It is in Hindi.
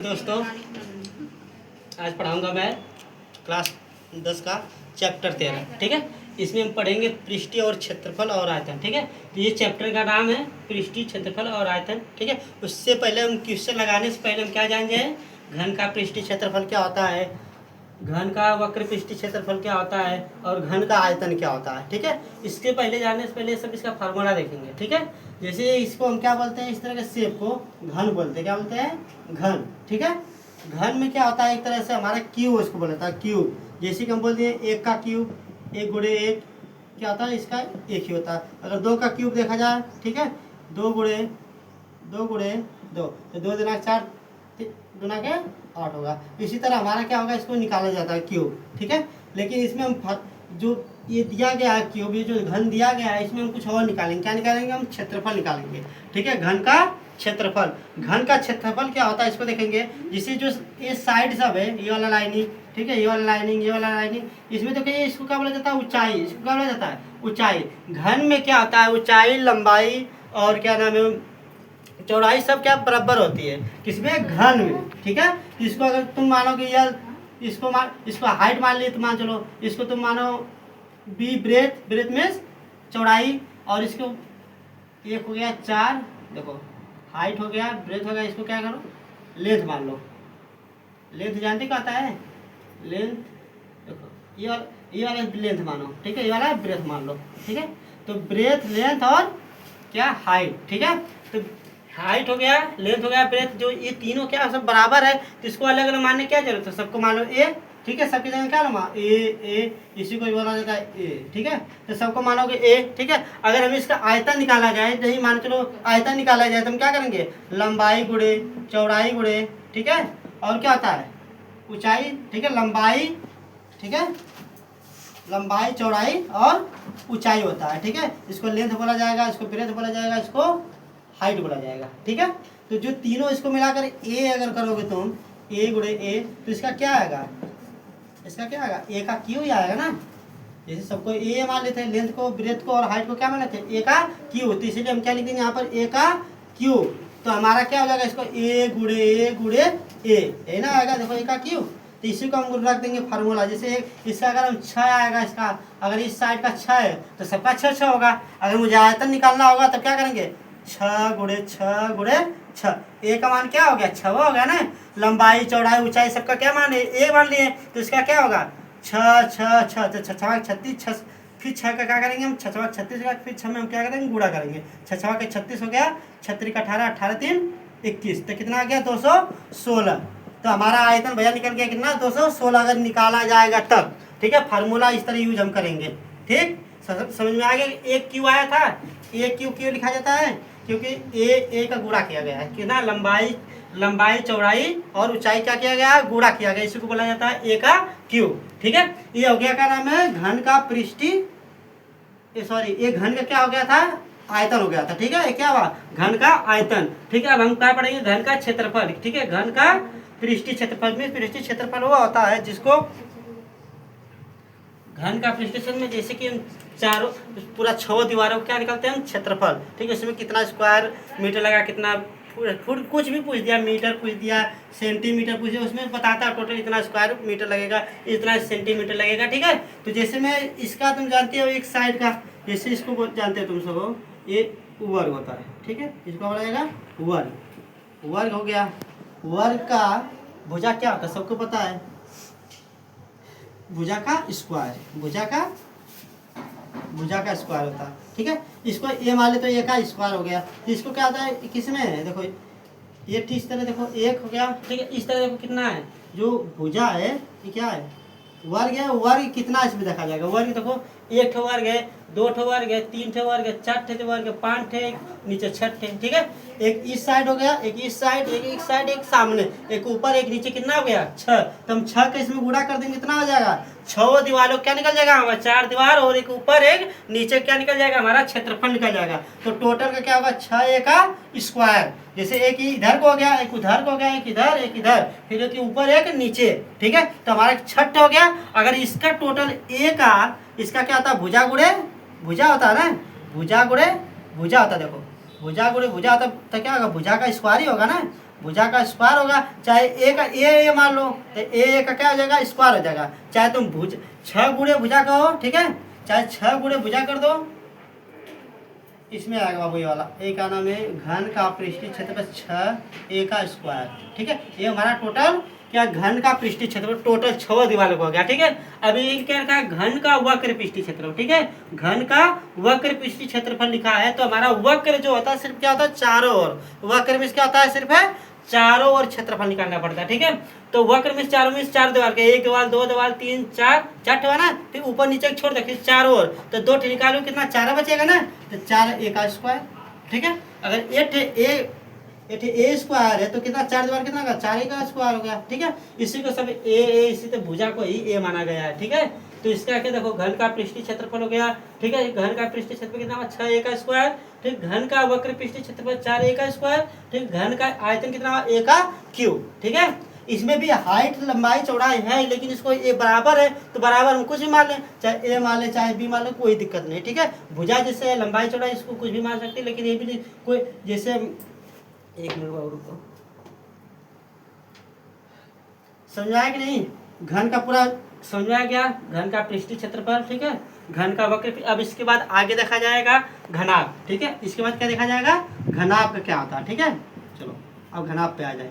दोस्तों, आज पढ़ाऊंगा मैं क्लास 10 का चैप्टर 13। ठीक है, इसमें हम पढ़ेंगे पृष्ठीय और क्षेत्रफल और आयतन। ठीक है, तो ये चैप्टर का नाम है पृष्ठीय, क्षेत्रफल और आयतन। ठीक है, उससे पहले हम क्वेश्चन लगाने से पहले हम क्या जानेंगे, घन का पृष्ठीय क्षेत्रफल क्या होता है, घन का वक्र पृष्ठीय क्षेत्रफल क्या होता है और घन का आयतन क्या होता है। ठीक है, इसके पहले जानने से पहले सब इसका फार्मूला देखेंगे। ठीक है, जैसे इसको हम क्या बोलते हैं, इस तरह के शेप को घन बोलते हैं। क्या बोलते हैं? घन। ठीक है, घन में क्या होता है, एक तरह से हमारा क्यूब इसको बोला था, क्यूब। जैसे कि हम बोलते हैं एक का क्यूब, एक गुणे एक क्या होता है, इसका एक ही होता है। अगर दो का क्यूब देखा जाए, ठीक है, दो गुणे दो, तो दो दिना चार, गुना के 8 होगा। इसी तरह हमारा क्या होगा, इसको निकाला जाता है क्यूब। ठीक है, लेकिन इसमें हम जो ये दिया गया है क्यूब, ये जो घन दिया गया है, इसमें हम कुछ और निकालेंगे। क्या निकालेंगे? हम क्षेत्रफल निकालेंगे। ठीक है, घन का क्षेत्रफल। घन का क्षेत्रफल क्या होता है, इसको देखेंगे। जिसे जो ये साइड सब है, ये वाला लाइनिंग, ठीक है, ये वाला लाइनिंग, ये वाला लाइनिंग, इसमें तो कहिए इसको क्या बोला जाता है, ऊंचाई। इसको क्या बोला जाता है? ऊंचाई। घन में क्या होता है, ऊंचाई, लंबाई और क्या नाम है, चौड़ाई सब क्या बराबर होती है, किसमें? घन में। ठीक है, इसको अगर तुम मानो कि यार इसको हाइट मान लिए तो मान चलो, इसको तुम मानो बी ब्रेथ में चौड़ाई, और इसको एक हो गया 4, देखो हाइट हो गया, ब्रेथ हो गया, इसको क्या करो, लेंथ मान लो। लेंथ जानते क्या आता है? लेंथ देखो, ये वाला लेंथ मानो। ठीक है, ये वाला ब्रेथ मान लो। ठीक है, तो ब्रेथ, लेंथ और क्या, हाइट। ठीक है, तो हाइट हो गया, लेंथ हो गया, ब्रेथ, जो ये तीनों क्या सब बराबर है, तो इसको अलग अलग मानने क्या जरूरत है, सबको मान लो ए। ठीक है, सबकी जगह क्या लो, ए, इसी को बोला जाता है ए। ठीक है, तो सबको मानोगे ए। ठीक है, अगर हमें इसका आयतन निकाला जाए, नहीं मान चलो आयतन निकाला जाए, तो हम क्या करेंगे, लंबाई गुणे चौड़ाई गुणे, ठीक है, और क्या होता है, ऊंचाई। ठीक है, लंबाई, ठीक है, लंबाई चौड़ाई और ऊंचाई होता है। ठीक है, इसको लेंथ बोला जाएगा, इसको ब्रेथ बोला जाएगा, इसको हाइट बोला जाएगा। ठीक है, तो जो तीनों इसको मिलाकर ए अगर करोगे तुम, ए गुणे ए, तो इसका क्या आएगा, इसका क्या आएगा, ए का क्यू ही आएगा ना। जैसे सबको ए मान लेते हैं, लेंथ को, ब्रेथ को और हाइट को क्या मान लेते हैं, ए का क्यू। तो इसीलिए हम क्या लिख देंगे यहाँ पर, ए का क्यू। तो हमारा क्या हो जाएगा, इसको ए गुणे ए है ना आएगा, देखो ए का क्यू। तो इसी को हम रख देंगे फार्मूला। जैसे इसका अगर हम 6 आएगा, इसका अगर इस साइड का 6 है तो सबका 6 होगा। अगर मुझे आयतन निकालना होगा तब क्या करेंगे, 6 गुणे 6। ए का मान क्या हो गया, 6 हो गया ना। लंबाई चौड़ाई ऊंचाई सबका क्या मान है, ए मान लिए, तो इसका क्या होगा 6 6 6, तो 6 36, फिर 6 का क्या करेंगे हम, 6 36 का, फिर 6 में हम क्या करेंगे, गुणा करेंगे। 6 के 36 हो गया, 36 का 18, 18 3 21, तो कितना आ गया, 216। तो हमारा आयतन भैया निकल गया कितना, 216 अगर निकाला जाएगा तब। ठीक है, फार्मूला इस तरह यूज हम करेंगे। ठीक, समझ में आ गया। एक क्यू आया था, एक क्यू क्यों लिखा जाता है, क्योंकि ए का गुणा किया गया है, कितना, लंबाई चौड़ाई और ऊंचाई क्या किया गया, गुणा किया गया, इसी को बोला जाता है ए का क्यू। ठीक है, ये हो गया, क्या नाम है, घन का पृष्ठीय, सॉरी, ये घन का क्या हो गया था, आयतन हो गया था। ठीक है, ये क्या हुआ, घन का आयतन। ठीक है, अब हम क्या पढ़ेंगे, घन का क्षेत्रफल। ठीक है, घन का पृष्ठीय क्षेत्रफल में, पृष्ठीय क्षेत्रफल वो होता है जिसको घन का पृष्ठीय में, जैसे कि हम चारों पूरा 6 दीवारों को क्या निकालते हैं हम, क्षेत्रफल। ठीक है, इसमें कितना स्क्वायर मीटर लगा, कितना फुट, कुछ भी पूछ दिया, मीटर पूछ दिया, सेंटीमीटर पूछ दिया, उसमें बताता है टोटल इतना स्क्वायर मीटर लगेगा, इतना सेंटीमीटर लगेगा। ठीक है, तो जैसे मैं इसका, तुम जानते हो एक साइड का, जैसे इसको जानते हो तुम सब, ये वर्ग होता है। ठीक है, इसको बोला जाएगा वर्ग हो गया। वर्ग का भुजा क्या होता है, सबको पता है, भुजा का स्क्वायर, भुजा का स्क्वायर होता है। ठीक है, इसको ए मान ले तो ए का स्क्वायर हो गया। तो इसको क्या होता है, किसमें है, देखो ये इस तरह, देखो एक हो गया। ठीक है, इस तरह देखो कितना है, जो भुजा है ये क्या है, वर्ग है। वर्ग कितना इसमें देखा जाएगा, वर्ग देखो, 1 वर्ग है, 2 वर्ग है, 3 वर्ग है, 4 वर्ग है, 5 है, नीचे 6। ठीक है, एक इस साइड हो गया, एक इस साइड, एक साइड, एक सामने, एक ऊपर एक नीचे, कितना हो गया 6। तो हम 6 का इसमें गुणा कर देंगे, कितना हो जाएगा, 6 दीवारों क्या निकल जाएगा हमारा, 4 दीवार और एक ऊपर एक नीचे, क्या निकल जाएगा हमारा, क्षेत्रफल निकल जाएगा। तो टोटल का क्या होगा, 6 का स्क्वायर। जैसे एक इधर को हो गया, एक उधर को हो गया, एक इधर, एक इधर, फिर एक ऊपर एक नीचे। ठीक है, तो हमारा 6 हो गया। अगर इसका टोटल ए का, इसका क्या होता है, भुजा गुणे भुजा होता है ना, भुजा गुणे भुजा होता है। देखो भुजा गुणे भुजा होता है, तो क्या होगा, भुजा का स्क्वायर ही होगा ना। भुजा का स्क्वायर होगा, चाहे ए का ए मान लो तो ए का क्या हो जाएगा, स्क्वायर हो जाएगा। चाहे तुम भुज 6 गुणे भुजा कहो, ठीक है, चाहे 6 गुणे भुजा कर दो, इसमें आएगा बाबू ये वाला, ए का नाम है घन का पृष्ठीय क्षेत्रफल 6 ए का स्क्वायर, ठीक है। ये हमारा टोटल क्या घन का पृष्ठीय क्षेत्रफल टोटल 6 दीवारों को हो गया, ठीक है। अभी क्या रखा है, घन का वक्र पृष्ठीय क्षेत्रफल, ठीक है, घन का वक्र पृष्ठीय क्षेत्रफल लिखा है। तो हमारा वक्र जो होता है सिर्फ क्या होता है, चारों ओर, वक्र में क्या होता है, सिर्फ है चारों ओर क्षेत्रफल निकालना पड़ता है, ठीक है। तो वक्र में चारों में 4 दीवार के, 1 दीवार 2 दीवार 3 4 4 ना, फिर ऊपर नीचे छोड़ दे, चारों ओर, तो 2 निकालो कितना, 4 बचेगा ना, तो 4 ए का स्क्वायर, ठीक है। अगर ए स्क्वायर है तो कितना, 4 दीवार कितना का, 4 का स्क्वायर हो गया, ठीक है। इसी को सब ए इसी तो भुजा को ही ए माना गया है, ठीक है। तो इसका क्या देखो, घन का पृष्ठीय क्षेत्रफल हो गया, ठीक है। घन का पृष्ठीय क्षेत्रफल कितना, 6 ए का स्क्वायर, ठीक। घन का वक्र पृष्ठीय क्षेत्रफल 4 ए का स्क्वायर, ठीक। घन का आयतन कितना, ए का क्यूब, ठीक है। इसमें भी हाइट लंबाई चौड़ाई है, लेकिन इसको ए बराबर है तो बराबर हम कुछ भी मान लें, चाहे ए मान ले चाहे बी मान ले, कोई दिक्कत नहीं, ठीक है। भुजा जैसे लंबाई चौड़ाई इसको कुछ भी मान सकते हैं, लेकिन ये भी कोई जैसे, एक मिनट और रुको, समझाया कि नहीं, घन का पूरा समझाया गया, घन का पृष्ठीय क्षेत्रफल, ठीक है, घन का वक्र। अब इसके बाद आगे देखा जाएगा घनाभ, ठीक है। इसके बाद क्या देखा जाएगा, घनाभ का क्या होता है, ठीक है। चलो अब घनाभ पे आ जाए।